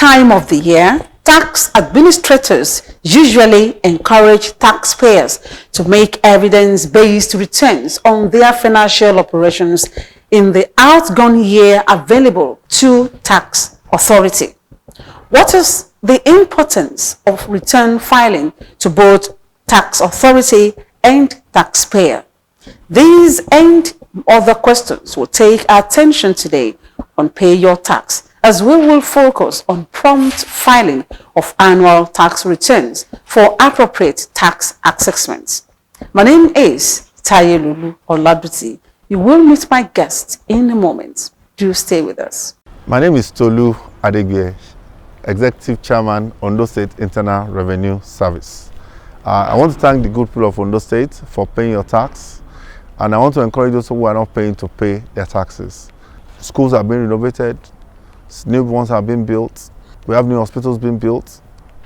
time of the year, tax administrators usually encourage taxpayers to make evidence-based returns on their financial operations in the outgone year available to tax authority. What is the importance of return filing to both tax authority and taxpayer? These and other questions will take our attention today on Pay Your Tax, as we will focus on prompt filing of annual tax returns for appropriate tax assessments. My name is Tayelulu Olabuti. You will meet my guest in a moment. Do stay with us. My name is Tolu Adegbe, Executive Chairman, Ondo State Internal Revenue Service. I want to thank the good people of Ondo State for paying your tax, and I want to encourage those who are not paying to pay their taxes. Schools are being renovated, new ones are being built, we have new hospitals being built,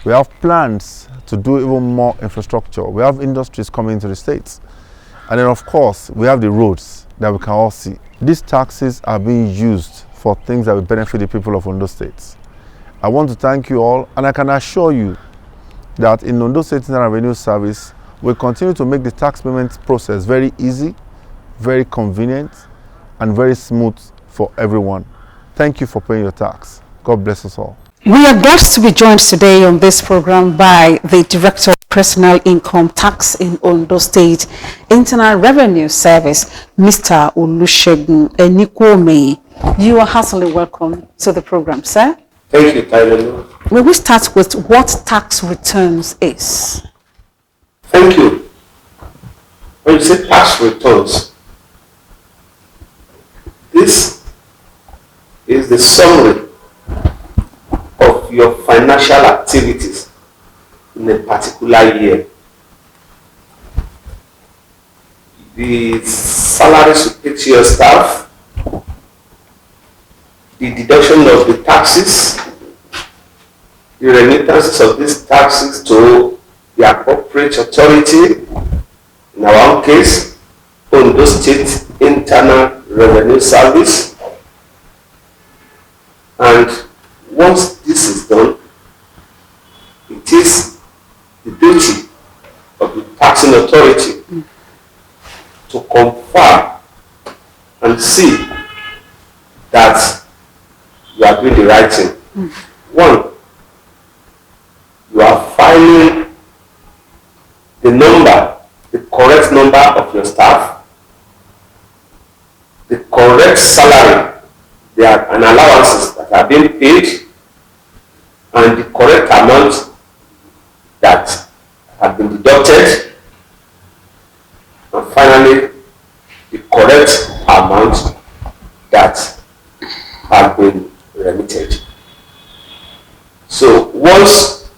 we have plans to do even more infrastructure, we have industries coming into the states, and then of course we have the roads that we can all see. These taxes are being used for things that will benefit the people of Ondo State. I want to thank you all, and I can assure you that in Ondo State Internal Revenue Service, we continue to make the tax payment process very easy, very convenient, and very smooth for everyone. Thank you for paying your tax. God bless us all. We are blessed to be joined today on this program by the Director of Personal Income Tax in Ondo State Internal Revenue Service, Mr. OLUSEGUN ENIKUOMEHIN. You are heartily welcome to the program, sir. Thank you, Tyler. May we start with what tax returns is? Thank you. When you say tax returns, this is the summary of your financial activities in a particular year. The salaries you pay to your staff, the deduction of the taxes, the remittances of these taxes to the appropriate authority, in our own case, Ondo State Internal Revenue Service. And once this is done, it is the duty of the taxing authority to confirm and see that you are doing the right thing. One, you are filing the correct number of your staff, the correct salary and allowances that are being paid, and the correct amount that have been deducted, and finally the correct amount that have been remitted. So once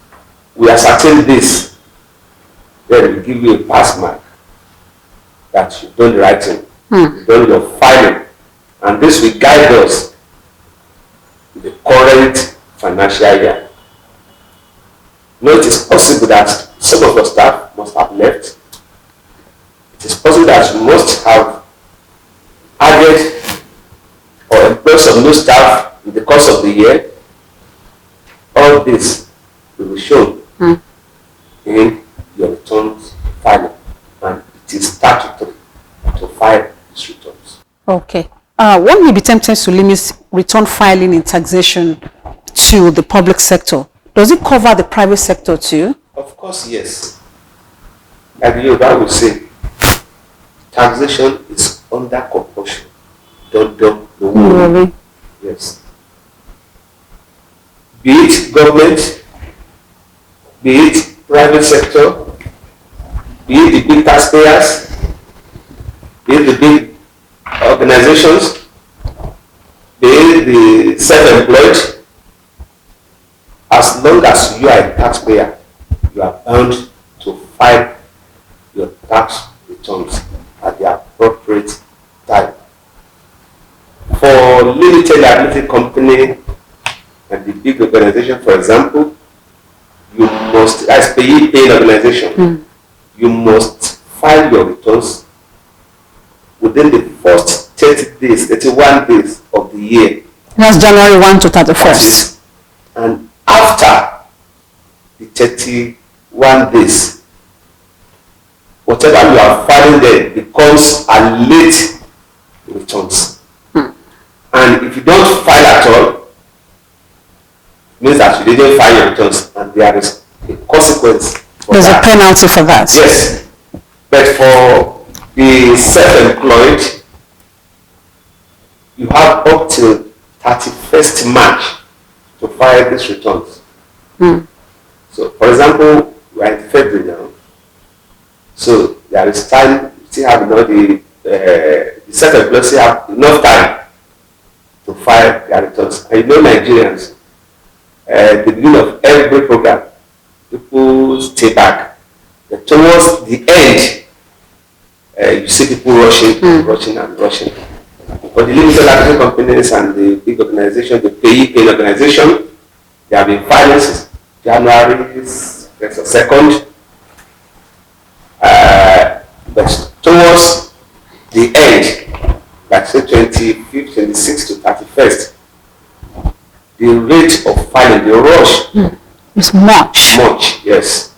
we ascertain this, then we give you a pass mark that you've done the right thing, you've done your filing, and this will guide us in the current financial year. Now, it is possible that some of your staff must have left. It is possible that you must have added or employed some new staff in the course of the year. All this will be shown in your returns filing, and it is statutory to file these returns. Okay. One may be tempted to limit return filing in taxation to the public sector. Does it cover the private sector too? Of course, yes. Like the Yoruba will say, taxation is under compulsion. Don't Really? Yes. Be it government, be it private sector, be it the big taxpayers, be it the big organizations, be it the self-employed, as long as you are a taxpayer, you are bound to file your tax returns at the appropriate time. For limited liability company and the big organization, for example, you must, as paying organization, you must file your returns within the first 31 days of the year. That's January 1 to 31st. And after the 31 days, whatever you are filing there becomes a late returns. And if you don't file at all, it means that you didn't file your returns, and there is a consequence for There's that. a penalty for that. Yes. But for the self-employed, you have up till 31st March to file these returns. So, for example, we are in February now. So there is time, you still have the self-employed still have enough time to file their returns. And you know, Nigerians, at the beginning of every program, people stay back. But towards the end, you see people rushing and rushing and rushing. For the limited liability companies and the big organizations, the paying organization, they have been filing since January 2nd. But towards the end, like say 25th, 26th to 31st, the rate of filing, the rush, It's much. much, yes.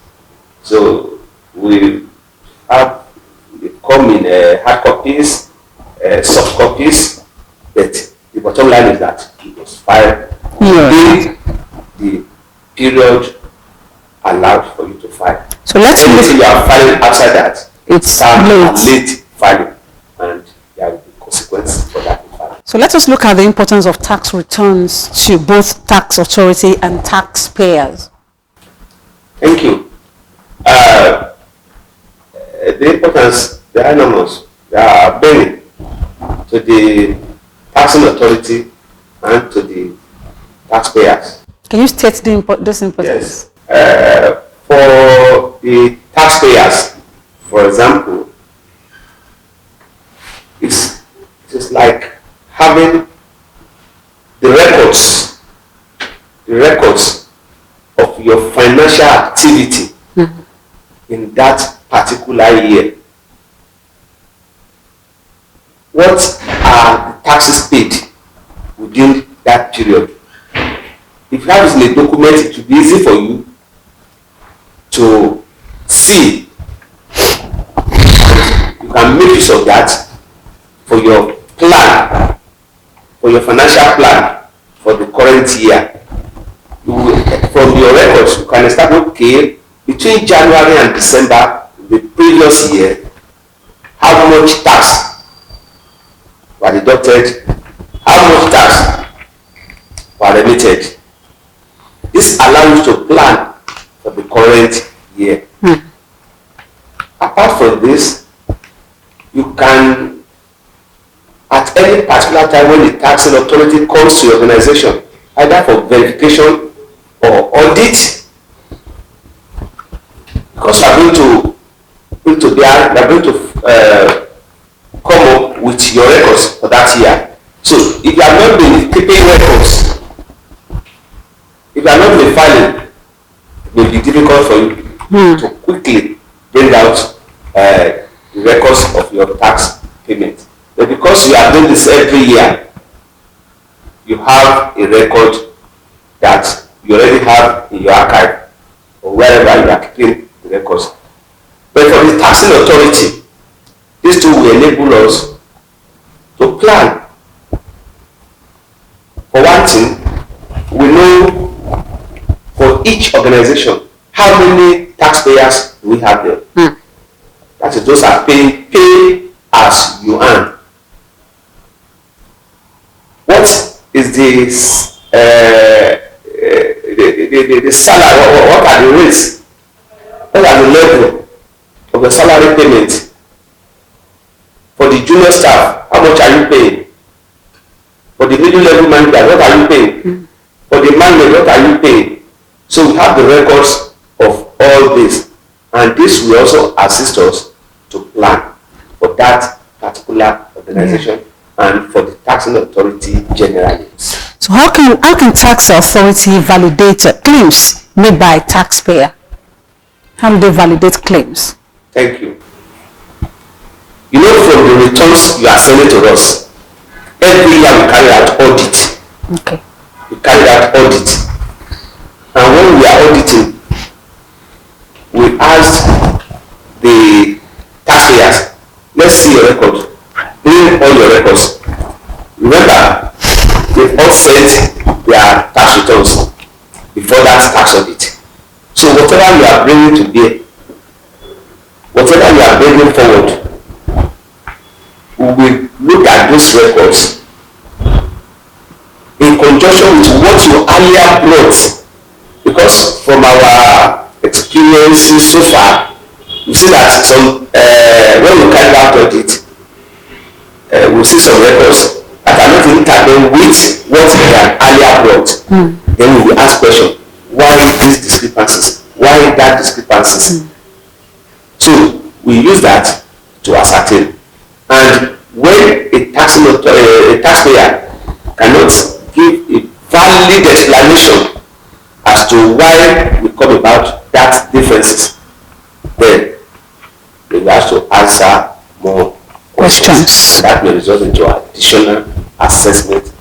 So we have, they come in hard copies, soft copies, but the bottom line is that it was filed within the period allowed for you to file. So let's Anything you are filing outside that, It's late filing, and there will be consequences for that filing. So let us look at the importance of tax returns to both tax authority and taxpayers. Thank you. The importance, they are enormous. They are many to the taxing authority and to the taxpayers. Can you state this importance? Yes. For the taxpayers, for example, it's like having the records of your financial activity in that particular year. What are the taxes paid within that period? If you have it in a document, it will be easy for you to see. You can make use of that for your plan, for your financial plan for the current year. From your records, you can start, okay, between January and December, the previous year, how much tax were deducted, how much tax were remitted. This allows you to plan for the current year. Apart from this, you can, at any particular time when the taxing authority comes to your organization, either for verification or audit, because you are going to come up with your records for that year. So if you have not been keeping records, if you have not been filing, it will be difficult for you to quickly bring out the records of your tax payment. But because you are doing this every year, you have a record that you already have in your archive or wherever you are keeping the records. But for the taxing authority, these two will enable us to plan. For one thing, we know for each organization how many taxpayers we have there. That is, those are pay as you earn. What is the salary? What are the rates? What are the level of the salary payment? For the junior staff, how much are you paying? For the middle level manager, what are you paying? For the manager, what are you paying? So we have the records of all this, and this will also assist us to plan for that particular organization and for the taxing authority generally. So how can tax authority validate claims made by a taxpayer? How do they validate claims? Thank you. You know, from the returns you are sending to us, every year we carry out audit. Okay. We carry out audit. Remember, they've all sent their tax returns before that tax audit. So whatever you are bringing to bear, whatever you are bringing forward, we will look at those records in conjunction with what you earlier brought. Because from our experiences so far, we see that some when we carry out audit, we see some records that are not intertwined with what they are earlier brought. Then we will ask questions: why these discrepancies? Why that discrepancies? So we use that to ascertain. And when a taxpayer cannot give a valid explanation as to why we come about that differences, then we will have to answer more questions. And that may result into additional assessment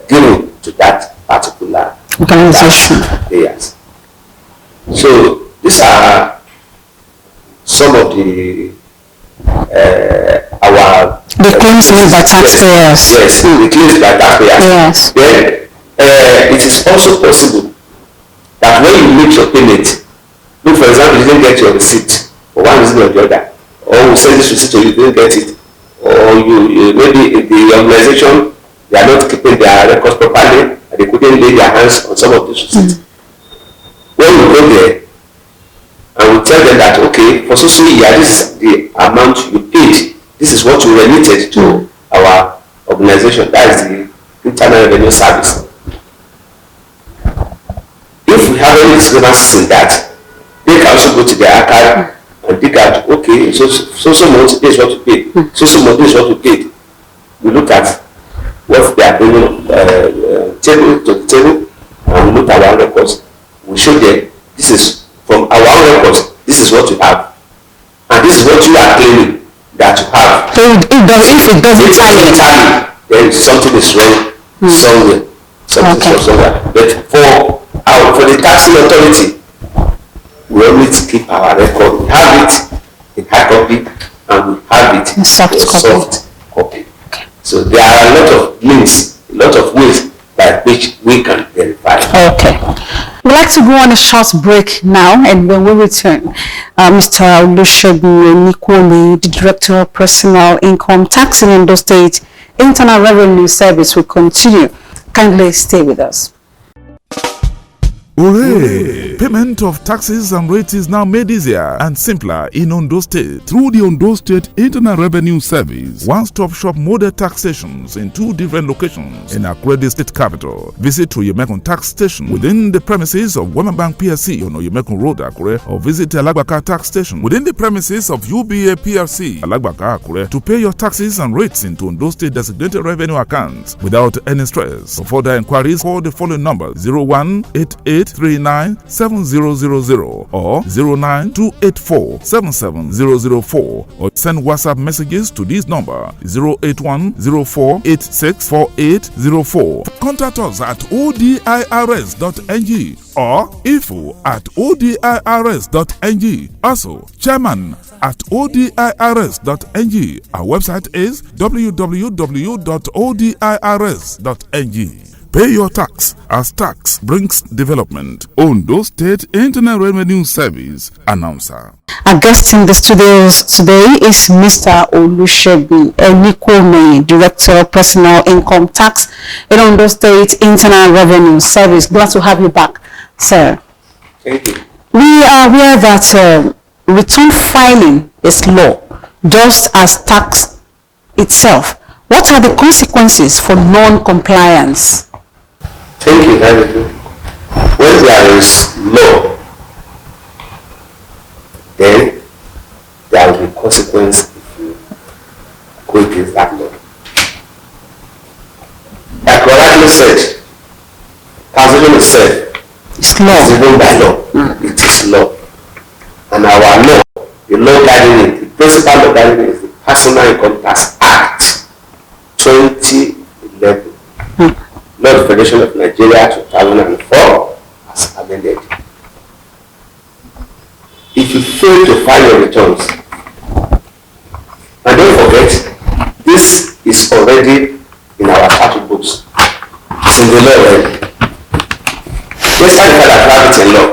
given to that particular organization. Yes. So these are some of the claims made by taxpayers. Yes, the claims by taxpayers. Yes. Then it is also possible that when you make your payment, look, for example, you didn't get your receipt for one reason or the other, or we send this receipt to you, you didn't get it, or you maybe the organization, they are not keeping their records properly and they couldn't lay their hands on some of these receipts. When we go there and we tell them that, okay, for so year, this is the amount you paid, this is what you remitted to our organization, that is the Internal Revenue Service. If we have any discrepancies in that, they can also go to the archive and dig out, okay, so much is what you paid, so much is what you paid. We look at what they are bringing table to the table, and we look at our records. We show them, this is from our own records, this is what you have, and this is what you are claiming that you have. So if it doesn't tally, then something is wrong somewhere. Something is wrong somewhere. But for the taxing authority, we always keep our record. We have it in hard copy and we have it in soft copy. Okay. So there are a lot of means, a lot of ways by which we can verify. Okay. We'd like to go on a short break now, and when we return, Mr. OLUSEGUN ENIKUOMEHIN, the Director of Personal Income Tax in Ondo State Internal Revenue Service, will continue. Kindly stay with us. Hooray! Payment of taxes and rates is now made easier and simpler in Ondo State through the Ondo State Internal Revenue Service. One-stop shop model tax stations in 2 different locations in Akure State Capital. Visit Oyemekun Tax Station within the premises of Wema Bank PLC on Oyemekun Road, Akure, or visit Alagbaka Tax Station within the premises of UBA PLC, Alagbaka, Akure, to pay your taxes and rates into Ondo State designated revenue accounts without any stress. For further inquiries, call the following number: 0188397000 or 09284770004, or send WhatsApp messages to this number 08104864804. Contact us at ODIRS.ng or info@ODIRS.ng. Also, chairman at ODIRS.ng. Our website is www.odirs.ng. Pay your tax as tax brings development. Ondo State Internal Revenue Service announcer. Our guest in the studios today is Mr. OLUSEGUN ENIKUOMEHIN, Director of Personal Income Tax in Ondo State Internal Revenue Service. Glad to have you back, sir. Thank you. We are aware that return filing is law, just as tax itself. What are the consequences for non-compliance? Thank you, David. When there is law, then there will be consequence if you go against that law. Like what I said, taxation itself It's law. is even by law. It is law. And our law, the law guiding it, the principal law guiding it is the Personal Income Tax Act 2011. Law of the Federation of Nigeria 2004 as amended. If you fail to file your returns, and don't forget, this is already a in our statute books. It's in the law already. Despite the fact that we have it in law,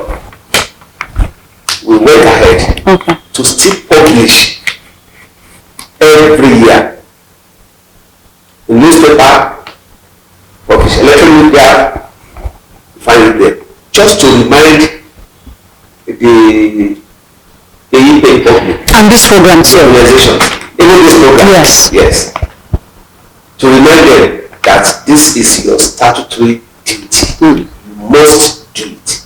we went ahead to still publish every year in newspaper, publish electronic media, find it there, just to remind the paying public and this program too, organizations, even this program, yes, to remind them that this is your statutory duty. You must do it.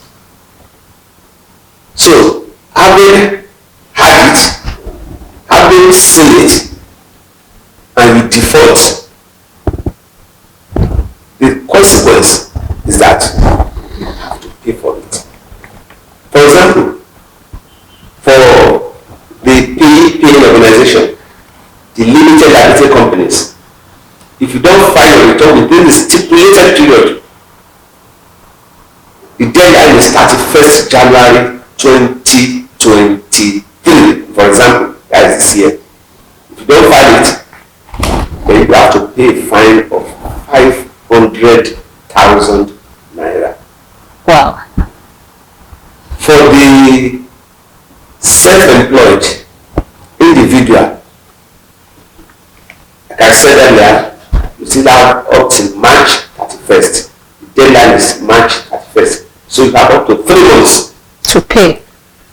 So, having had it, having seen it, and you default, the consequence is that you have to pay for it. For example, for the paying organization, the limited liability companies, if you don't file your return within the stipulated period, the deadline is 31st January 2023, for example, that is this year. If you don't file it, then you have to pay a fine of 500,000 naira. Wow. For the self-employed individual, like I said earlier, you see that up till March 31st. The deadline is March 31st. So you have up to 3 months to pay,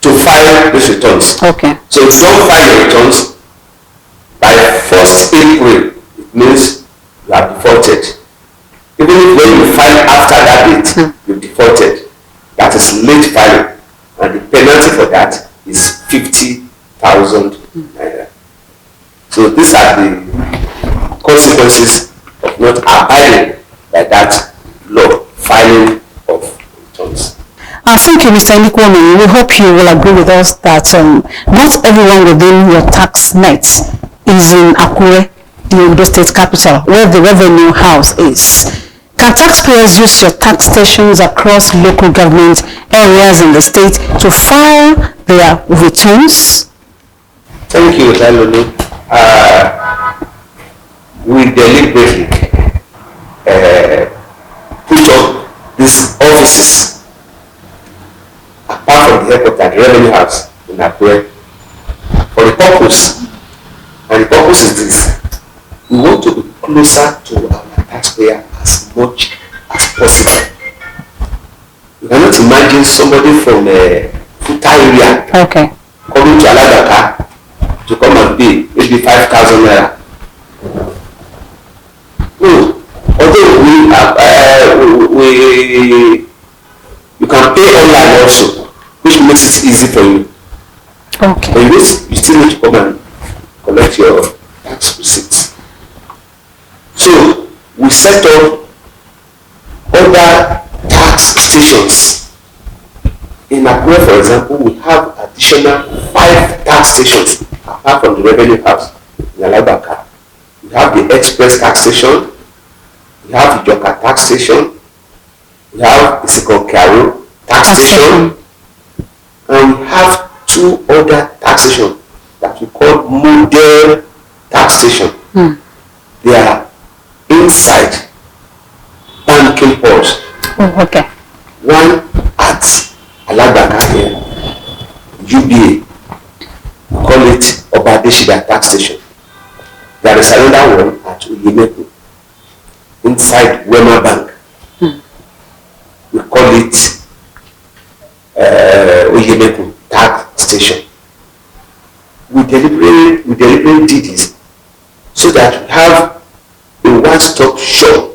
to file these returns. Okay. So if you don't file your returns by 1st April, it means you are defaulted. Even if when you file after that date, you defaulted. That is late filing, and the penalty for that is 50,000 naira. So these are the consequences of not abiding by that law, filing of returns. Thank you, Mr. Enikuomehin. We hope you will agree with us that not everyone within your tax net is in Akure, the Ondo State capital, where the revenue house is. Can taxpayers use your tax stations across local government areas in the state to file their returns? Thank you, Lalo. We deliberately put up these offices apart from the airport at the revenue house in Akure for the purpose, and the purpose is this: we want to be closer to our taxpayer as much as possible. You cannot imagine somebody from a Futa area coming to Aladaka to come and pay maybe 5,000 naira. No, although you can pay online also, which makes it easy for you. Okay. But you still need to come and collect your tax receipts. So we set up other tax stations. In Akure, for example, we have additional 5 tax stations apart from the revenue house in Alabaka. We have the express tax station, we have the Joka tax station, we have the Sikonkaro tax station, and we have 2 other tax stations that we call model tax station. They are inside banking halls. Okay. One at Alabaka here, UBA, we call it Obadeshida tax station. There is another one at Uyemeku, inside Wema Bank. We call it Uyemeku tax station. We deliberately did this so that we have a one-stop shop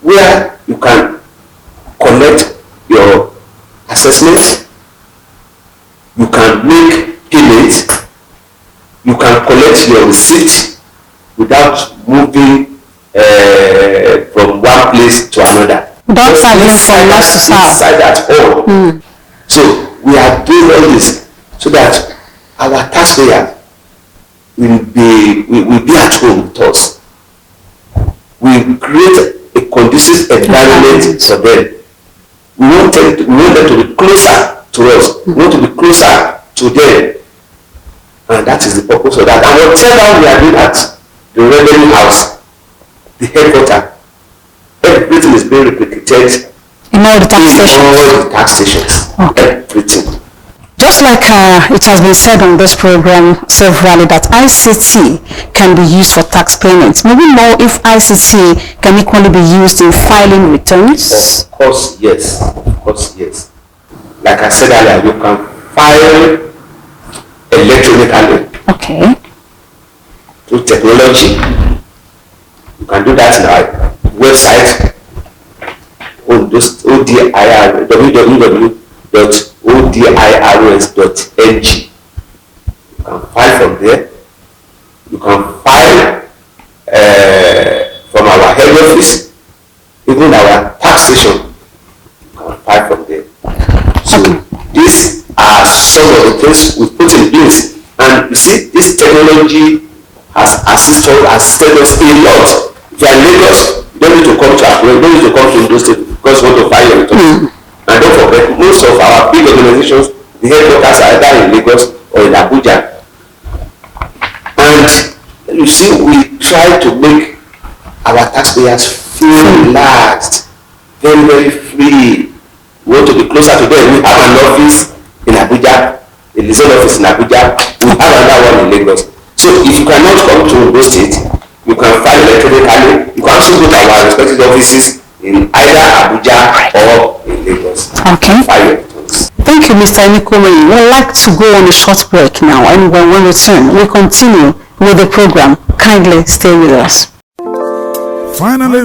where you can collect your assessments, you can make payments, you can collect your receipt without moving from one place to another. Without traveling from north to south. Inside at all. So we are doing all this so that our taxpayers will be at home with us. We create a conducive environment for them. We want them to be closer to us. We want to be closer to them. And that is the purpose of that. And whatever we are doing at the revenue house, the headquarters, everything is being replicated In all the tax stations. all the tax stations. Okay. Everything. Just like it has been said on this program severally that ICT can be used for tax payments. May we know if ICT can equally be used in filing returns? Of course, yes. Of course, yes. Like I said earlier, you can file electronically Okay. through technology. You can do that in our website, ODIR, www.odirs.ng. You can file from there. You can file from our head office, even our tax station. You can file from there. So these are some of the things we put in place. And you see, this technology has assisted us a lot. If you are in Lagos, you don't need to come to Accra, you don't need to come to Ondo State because you want to file your returns. And don't forget, most of our big organizations, the headquarters are either in Lagos or in Abuja. And you see, we try to make our taxpayers feel relaxed, very, very free. We want to be closer to them. We have an office in Abuja, a liaison office in Abuja. We have another one in Lagos. So if you cannot come to Ondo State, you can file electronically. You can also go to our respective offices in either Abuja or in Lagos. Okay. File your returns. Thank you, Mr. Enikuomehin. We'd like to go on a short break now, and when we return, we continue with the program. Kindly stay with us. Finally,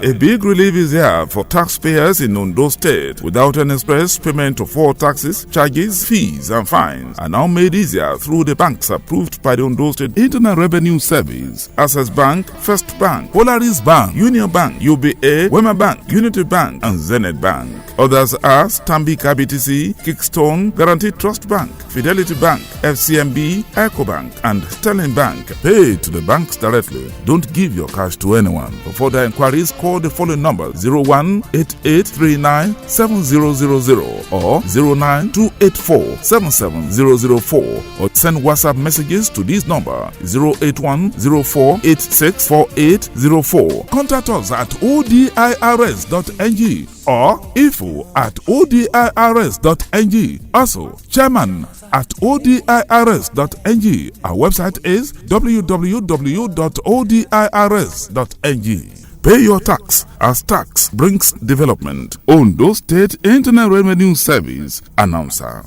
a big relief is here for taxpayers in Ondo State. Without an express payment of all taxes, charges, fees, and fines are now made easier through the banks approved by the Ondo State Internal Revenue Service. Access Bank, First Bank, Polaris Bank, Union Bank, UBA, Wema Bank, Unity Bank, and Zenith Bank. Others are Stanbic IBTC, Kickstone, Guaranteed Trust Bank, Fidelity Bank, FCMB, EcoBank, and Sterling Bank. Pay to the banks directly. Don't give your cash to anyone. For further inquiries, call the following numbers: 0188397000 or 09284770004, or send WhatsApp messages to this number 08104864804. Contact us at ODIRS.ng or info@odirs.ng. Also, chairman at ODIRS.ng. Our website is www.odirs.ng. Pay your tax as tax brings development. Ondo State Internal Revenue Service announcer.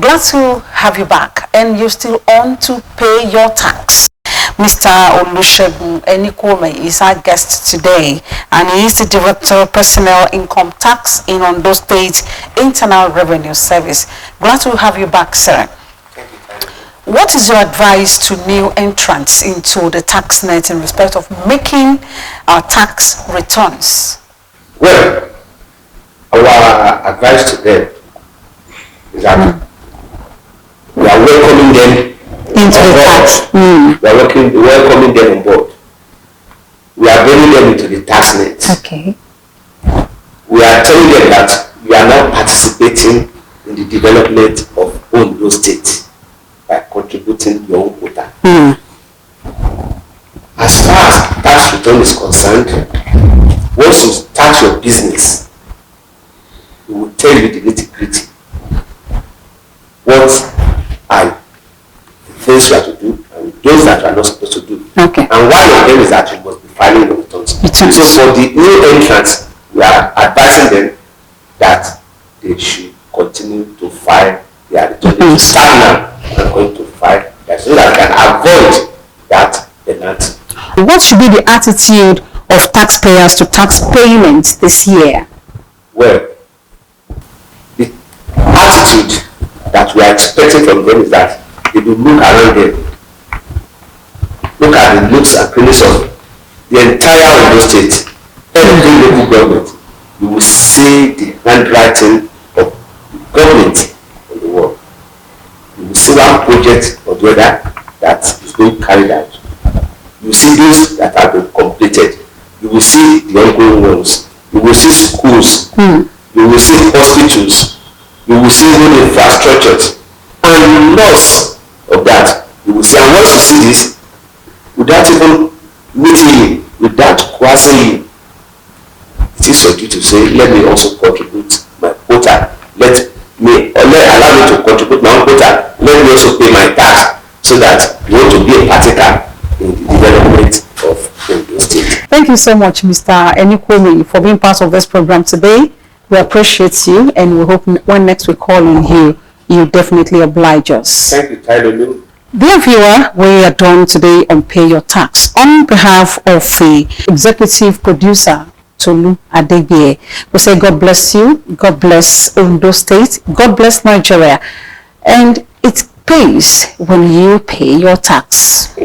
Glad to have you back, and you're still on to pay your tax. Mr. OLUSEGUN ENIKUOMEHIN is our guest today, and he is the Director of Personnel Income Tax in Ondo State Internal Revenue Service. Glad to have you back, sir. What is your advice to new entrants into the tax net in respect of making our tax returns? Well, our advice to them is that we are welcoming them Into the tax. We are welcoming them on board. We are bringing them into the tax net. Okay. We are telling them that we are now participating in the development of Ondo State by contributing your own quota. As far as tax return is concerned, once you start your business, we will tell you the nitty-gritty. What are the things you have to do and those that you are not supposed to do. Okay. And one of them is that you must be filing your returns. So for the new entrants, we are advising them that they should continue to file their returns. Start now and going to file that so that they can avoid that penalty. What should be the attitude of taxpayers to tax payments this year? Well, the attitude that we are expecting from them is that they will look around them, look at the looks and cleanliness of the entire Ondo State, every local government. You will see the handwriting of the government in the world. You will see one project or the other that is being carried out. You will see those that have been completed. You will see the ongoing ones. You will see schools. You will see hospitals. You will see road infrastructures. And lots of that you will see. And once you see this, without even meeting you, without coercing you. It is your duty to say, let me also contribute my quota. Allow me to contribute my own quota. Let me also pay my tax, so that you want to be a partaker in the development of Ondo State. Thank you so much, Mr. Enikuomehin, for being part of this program today. We appreciate you, and we hope when next we call on you, you definitely oblige us. Thank you, Tyler. Dear viewer, we are done today on Pay Your Tax. On behalf of the executive producer, Tolu Adegbe, we say God bless you, God bless Ondo State, God bless Nigeria, and it pays when you pay your tax.